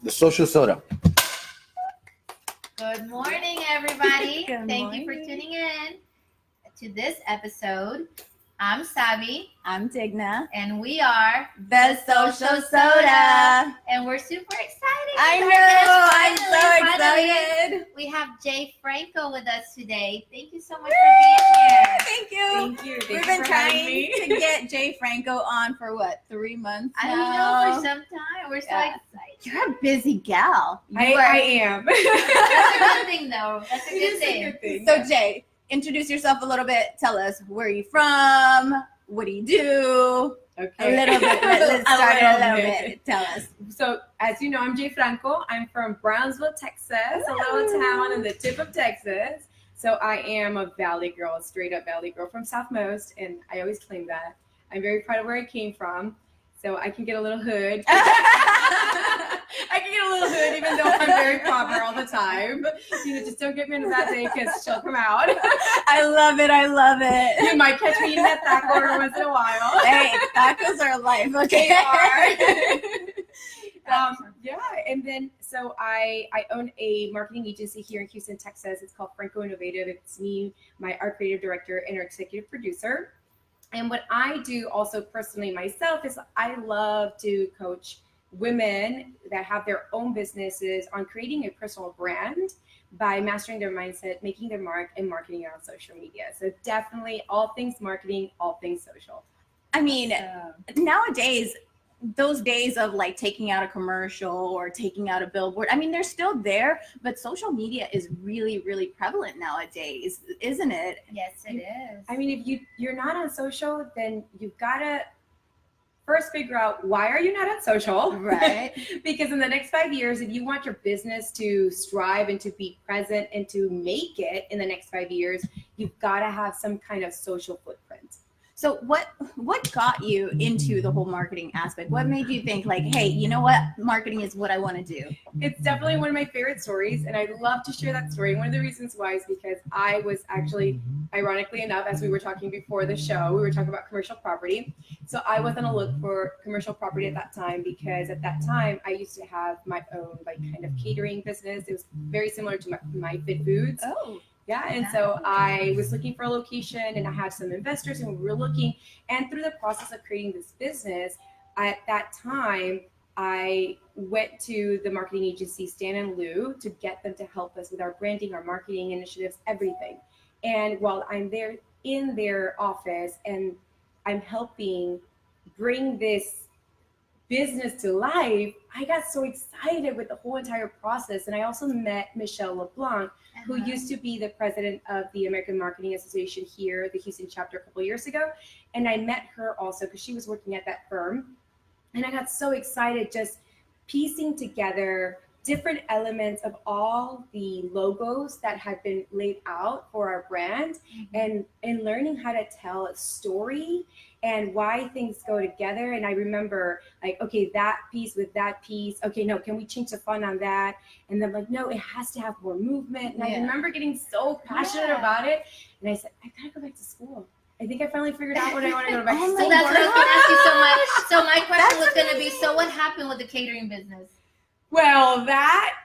The social soda. Good morning, everybody. Good Thank you for tuning in to this episode. I'm Sabi. I'm Digna. And we are The Social Soda. And we're super excited. I Our know. guest, I'm so finally. excited. We have Jay Franco with us today. Thank you so much for being here. Thank you. Thank you. We've been trying to get Jay Franco on for what, 3 months I now? know for some time. We're so excited. You're a busy gal. I am. That's a good thing, though. That's a It good is thing. a good thing. So Jay, introduce yourself a little bit. Tell us, where are you from? What do you do? Okay. A little bit. Let's start a little bit. Tell us. So, as you know, I'm Jay Franco. I'm from Brownsville, Texas, a little town in the tip of Texas. So I am a Valley girl, a straight up Valley girl from Southmost, and I always claim that. I'm very proud of where I came from. So I can get a little hood. I can get a little hood even though I'm very proper all the time. You know, just don't get me on a bad day because she'll come out. I love it. I love it. You might catch me eating that taco every once in a while. Hey, tacos are life. Okay. They are. Yeah, and then so I own a marketing agency here in Houston, Texas. It's called Franco Innovative. It's me, our creative director, and our executive producer. And what I do also personally myself is I love to coach women that have their own businesses on creating a personal brand by mastering their mindset, making their mark, and marketing it on social media. So definitely all things marketing, all things social. I mean, nowadays, those days of like taking out a commercial or taking out a billboard, I mean, they're still there, but social media is really, really prevalent nowadays, isn't it? Yes, it is. I mean, if you're not on social, then you've got to first figure out why are you not on social, Right? Because in the next 5 years, if you want your business to strive and to be present and to make it in the next 5 years, you've got to have some kind of social footprint. So what got you into the whole marketing aspect? What made you think like, hey, you know what? Marketing is what I want to do. It's definitely one of my favorite stories, and I love to share that story. One of the reasons why is because I was actually, ironically enough, as we were talking before the show, we were talking about commercial property. So I was on a look for commercial property at that time because at that time I used to have my own like kind of catering business. It was very similar to my Fit Foods. Oh. Yeah, and so I was looking for a location, and I had some investors, and we were looking. And through the process of creating this business, at that time, I went to the marketing agency Stan and Lou to get them to help us with our branding, our marketing initiatives, everything. And while I'm there in their office and I'm helping bring this business to life, I got so excited with the whole entire process. And I also met Michelle LeBlanc, who used to be the president of the American Marketing Association here, the Houston chapter, a couple of years ago. And I met her also because she was working at that firm. And I got so excited just piecing together different elements of all the logos that had been laid out for our brand, and learning how to tell a story and why things go together. And I remember like, okay, that piece with that piece. Okay, no, can we change the font on that? And then like, no, it has to have more movement. And I remember getting so passionate about it. And I said, I gotta go back to school. I think I finally figured out what I want to go back to So school. that's what I was going to ask you so much. So my question was going to be, so what happened with the catering business? Well, that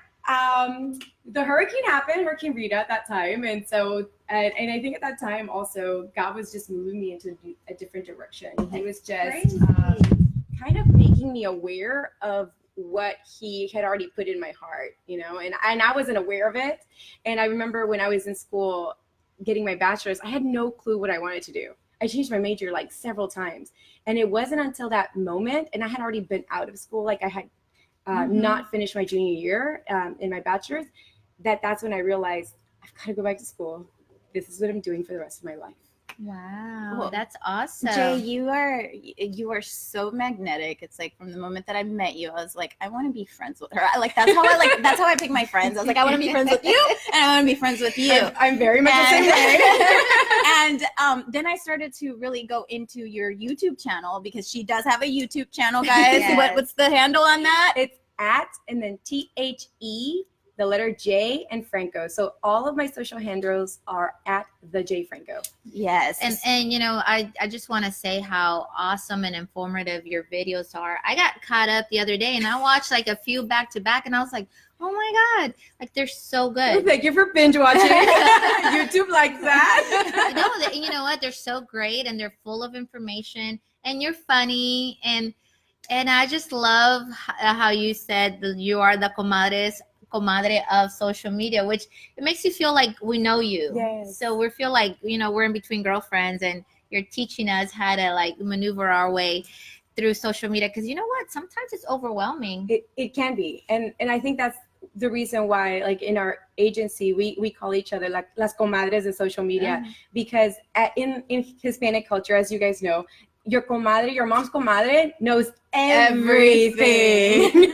the hurricane happened, Hurricane Rita at that time, and so and I think at that time also God was just moving me into a different direction. He was just kind of making me aware of what He had already put in my heart, you know, and I wasn't aware of it. And I remember when I was in school getting my bachelor's, I had no clue what I wanted to do. I changed my major like several times, and it wasn't until that moment, and I had already been out of school, like I had not finished my junior year in my bachelor's, that's when I realized I've got to go back to school. This is what I'm doing for the rest of my life. Wow, Well, that's awesome. Jay, you are so magnetic. It's like from the moment that I met you, I was like, I want to be friends with her. That's how I pick my friends. I was like, I want to be friends with you, and I want to be friends with you. I'm very much the same way. And then I started to really go into your YouTube channel because she does have a YouTube channel, guys. Yes. What's the handle on that? It's at and then THE the letter J, and Franco. So all of my social handles are at the J Franco. Yes. And you know, I just want to say how awesome and informative your videos are. I got caught up the other day and I watched like a few back to back and I was like, oh my God, like they're so good. Thank you for binge watching. YouTube like that. No, you know what? They're so great and they're full of information and you're funny and I just love how you said that you are the comadre of social media, which it makes you feel like we know you. Yes. So we feel like, you know, we're in between girlfriends and you're teaching us how to like maneuver our way through social media. Because you know what? Sometimes it's overwhelming. It can be. And I think that's the reason why, like in our agency, we call each other like las comadres de social media, because in Hispanic culture, as you guys know, your comadre, your mom's comadre knows everything.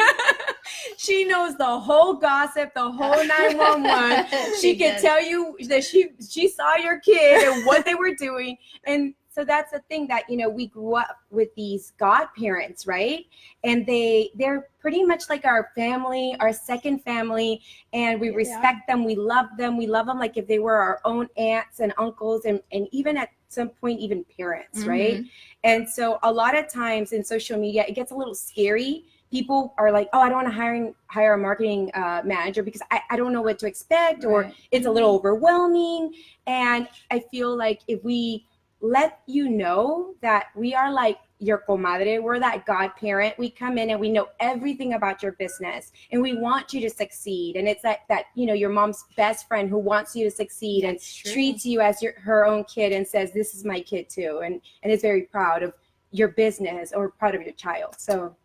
She knows the whole gossip, the whole 911. She can tell you that she saw your kid and what they were doing. And so that's the thing that, you know, we grew up with these godparents, right? And they're pretty much like our family, our second family, and we respect them. We love them. We love them like if they were our own aunts and uncles and even at some point, even parents, right? And so a lot of times in social media, it gets a little scary. People are like, oh, I don't want to hire a marketing manager because I don't know what to expect, or it's a little overwhelming. And I feel like if we let you know that we are like your comadre, we're that godparent, we come in and we know everything about your business and we want you to succeed. And it's that you know, your mom's best friend who wants you to succeed and treats you as her own kid and says, this is my kid too. And is very proud of your business or proud of your child. So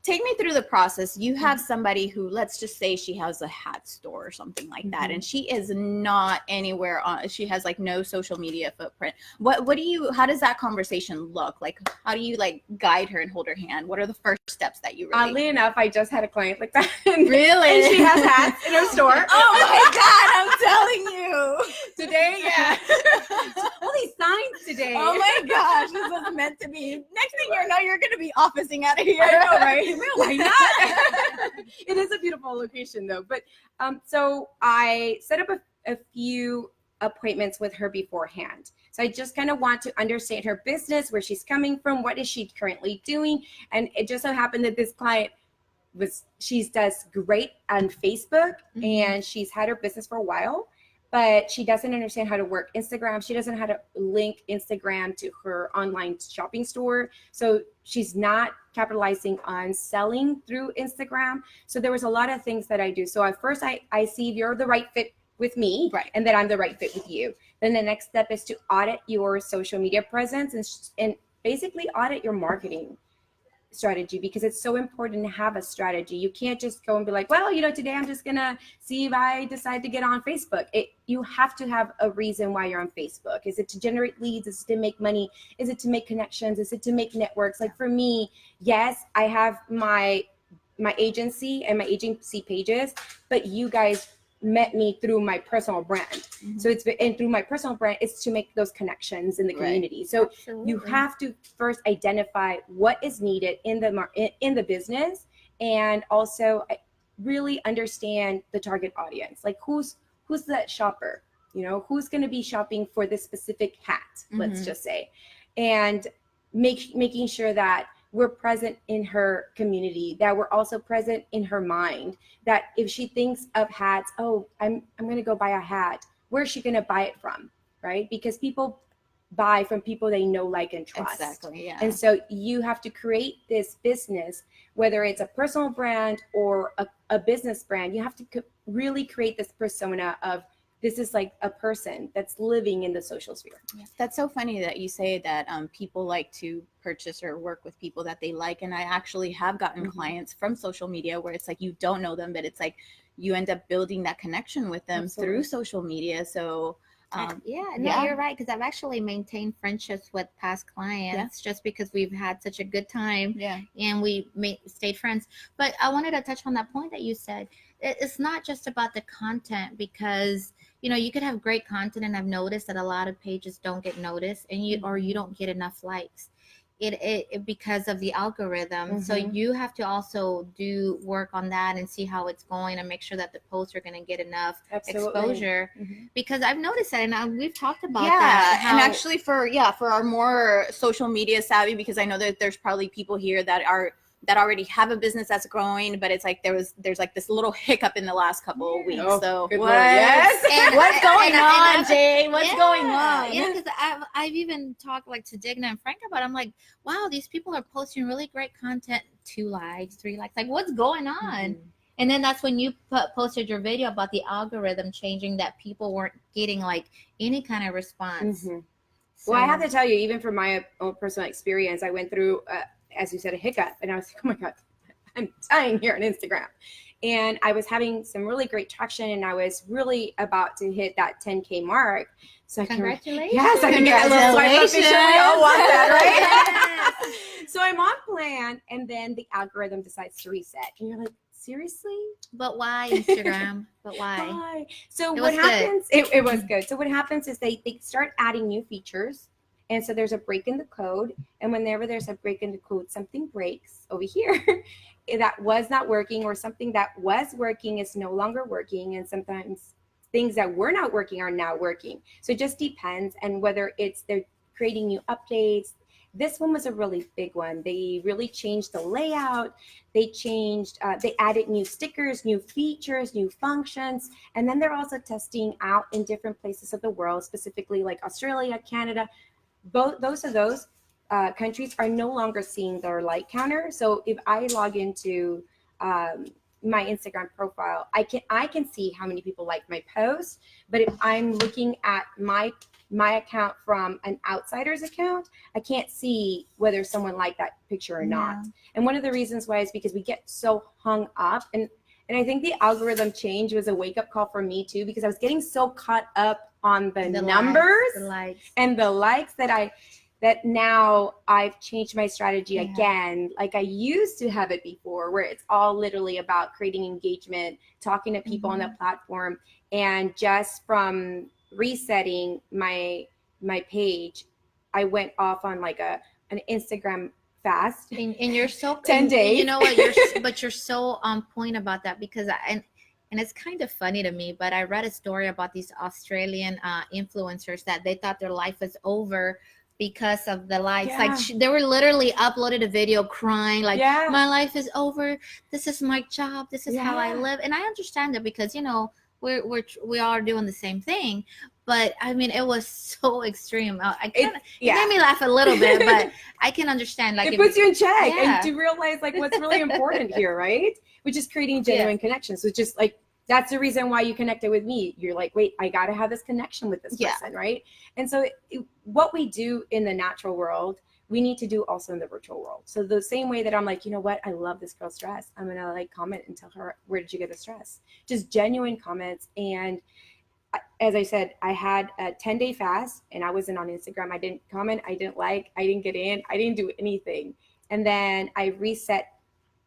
take me through the process. You have somebody who, let's just say she has a hat store or something like that, and she is not anywhere on, she has like no social media footprint. How does that conversation look? Like, how do you like guide her and hold her hand? What are the first steps that you really? Oddly enough, I just had a client like that. Really? And she has hats in her store. Oh my God, I'm telling you. Today, all these signs today. Oh my gosh, this was meant to be. Next thing you know, you're going to be officing out of here. I know, right? Why not? It is a beautiful location though. But so I set up a few appointments with her beforehand. So I just kind of want to understand her business, where she's coming from, what is she currently doing. And it just so happened that this client she does great on Facebook and she's had her business for a while, but she doesn't understand how to work Instagram. She doesn't know how to link Instagram to her online shopping store. So she's not capitalizing on selling through Instagram. So there was a lot of things that I do. So at first I see if you're the right fit with me, right, and that I'm the right fit with you. Then the next step is to audit your social media presence and basically audit your marketing strategy, because it's so important to have a strategy. You can't just go and be like, well, you know, today I'm just gonna see if I decide to get on Facebook. You have to have a reason why you're on Facebook. Is it to generate leads? Is it to make money? Is it to make connections? Is it to make networks? Like for me, yes, I have my agency and my agency pages, but you guys met me through my personal brand. So and through my personal brand, it's to make those connections in the community. So you have to first identify what is needed in the business, and also really understand the target audience. Like who's that shopper? You know, who's going to be shopping for this specific hat, let's just say, and making sure that we're present in her community, that we're also present in her mind, that if she thinks of hats, oh, I'm going to go buy a hat, where's she going to buy it from, right? Because people buy from people they know, like, and trust. Exactly, yeah. And so you have to create this business, whether it's a personal brand or a business brand, you have to really create this persona of, this is like a person that's living in the social sphere. That's so funny that you say that people like to purchase or work with people that they like. And I actually have gotten clients from social media where it's like you don't know them, but it's like you end up building that connection with them through social media. So you're right, because I've actually maintained friendships with past clients just because we've had such a good time and we stayed friends. But I wanted to touch on that point that you said. It's not just about the content, because you know, you could have great content, and I've noticed that a lot of pages don't get noticed, and you don't get enough likes. it because of the algorithm. So you have to also do work on that and see how it's going and make sure that the posts are going to get enough exposure, because I've noticed that, and we've talked about that. And actually for our more social media savvy, because I know that there's probably people here that already have a business that's growing, but it's like there's like this little hiccup in the last couple of weeks. So what's going on, Jay? What's going on? Yeah, because I've even talked like to Digna and Frank about it. I'm like, wow, these people are posting really great content, 2 likes, 3 likes, like what's going on? And then that's when you posted your video about the algorithm changing, that people weren't getting like any kind of response. So, well, I have to tell you, even from my own personal experience, I went through as you said, a hiccup. And I was like, oh my God, I'm dying here on Instagram. And I was having some really great traction, and I was really about to hit that 10K mark. So congratulations. Yes, I can get a little swipe up. We all want that, right? So I'm on plan, and then the algorithm decides to reset. And you're like, seriously? But why Instagram? But why? So what happens, it was good. So what happens is they start adding new features. And so there's a break in the code. And whenever there's a break in the code, something breaks over here that was not working, or something that was working is no longer working. And sometimes things that were not working are now working. So it just depends. And whether it's they're creating new updates. This one was a really big one. They really changed the layout. They added new stickers, new features, new functions. And then they're also testing out in different places of the world, specifically like Australia, Canada. Both those countries are no longer seeing their like counter. So if I log into my Instagram profile, I can see how many people like my post. But if I'm looking at my account from an outsider's account, I can't see whether someone liked that picture or not. And one of the reasons why is because we get so hung up, and I think the algorithm change was a wake-up call for me too, because I was getting so caught up on the numbers, and the likes that now I've changed my strategy again. Like I used to have it before, where it's all literally about creating engagement, talking to people on the platform. And just from resetting my page, I went off on like an Instagram fast. And you're so 10 days. You know what? You're so on point about that, because and it's kind of funny to me, but I read a story about these Australian influencers that they thought their life was over because of the likes. Like they were literally uploaded a video crying, like, my life is over. This is my job. This is how I live. And I understand that, because, you know, we all are doing the same thing. But I mean, it was so extreme. It made me laugh a little bit, but I can understand. Like, it puts you in check, and to realize like what's really important here, right? Which is creating genuine connections. So just like, that's the reason why you connected with me. You're like, wait, I got to have this connection with this person, right? And so what we do in the natural world, we need to do also in the virtual world. So the same way that I'm like, you know what, I love this girl's dress, I'm gonna like comment and tell her, where did you get this dress? Just genuine comments. And as I said, I had a 10-day fast, and I wasn't on Instagram. I didn't comment, I didn't like, I didn't get in, I didn't do anything. And then I reset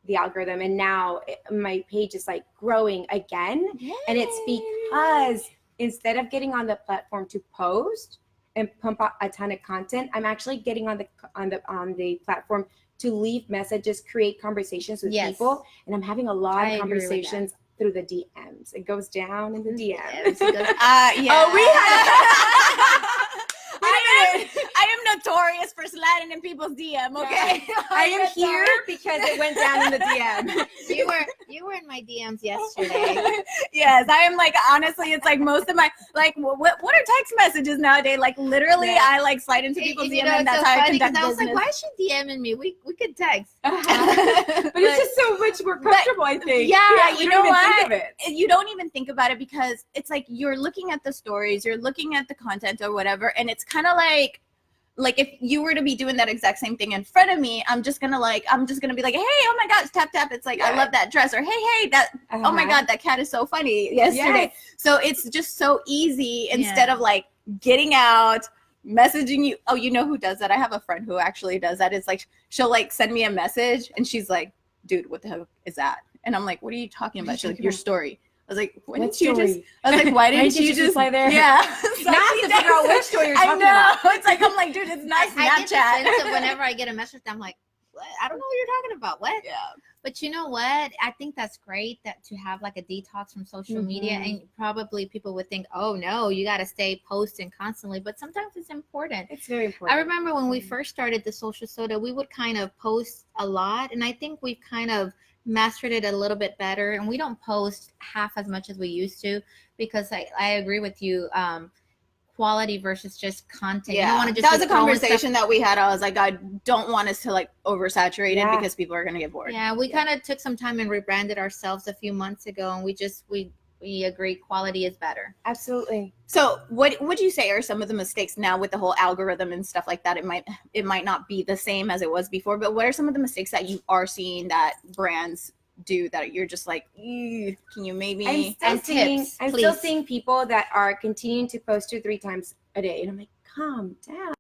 the algorithm, and now my page is like growing again. And it's because instead of getting on the platform to post and pump out a ton of content, I'm actually getting on the platform to leave messages, create conversations with people. And I'm having a lot of conversations through the DMs. It goes down in the DMs. I am notorious for sliding in people's DM. Okay, I am here because it went down in the DM. You were in my DMs yesterday. Yes, I am. Like, honestly, it's like most of my, like, what are text messages nowadays? Like, literally, I like slide into people's DMs, and that's how I conduct business. I was like, why is she DMing me? We could text. But it's just so much more comfortable, I think. You know what? You don't even think about it, because it's like you're looking at the stories, you're looking at the content or whatever, and it's kind of like if you were to be doing that exact same thing in front of me, I'm just gonna be like, hey, oh my gosh, tap tap. It's like, I love that dress, or hey, that oh my God, that cat is so funny yesterday. So it's just so easy, instead of like getting out, messaging you. Oh, you know who does that? I have a friend who actually does that. It's like, she'll like send me a message, and she's like, dude, what the hell is that? And I'm like, what are you talking about? She's like, your story. I was like, What I was like, why Why didn't you just reply there? Yeah. Now I have to figure out which story you're I talking know. about. It's like, I'm like, dude, it's not I get Snapchat. defensive whenever I get a message. I'm like, what? I don't know what you're talking about. What? Yeah. But you know what? I think that's great that to have like a detox from social media. And probably people would think, oh no, you got to stay posting constantly. But sometimes it's important. It's very important. I remember when we first started the Social Soda, we would kind of post a lot. And I think we've kind of mastered it a little bit better. And we don't post half as much as we used to, because I agree with you. Quality versus just content. Yeah, you don't want to just that was a conversation that we had. I was like, I don't want us to like oversaturate it because people are gonna get bored. Yeah, we kind of took some time and rebranded ourselves a few months ago, and we agree quality is better. Absolutely. So what would you say are some of the mistakes now with the whole algorithm and stuff like that? It might not be the same as it was before, but what are some of the mistakes that you are seeing that brands do that you're just like, can you maybe I'm still seeing people that are continuing to post 2-3 times a day, and I'm like, calm down.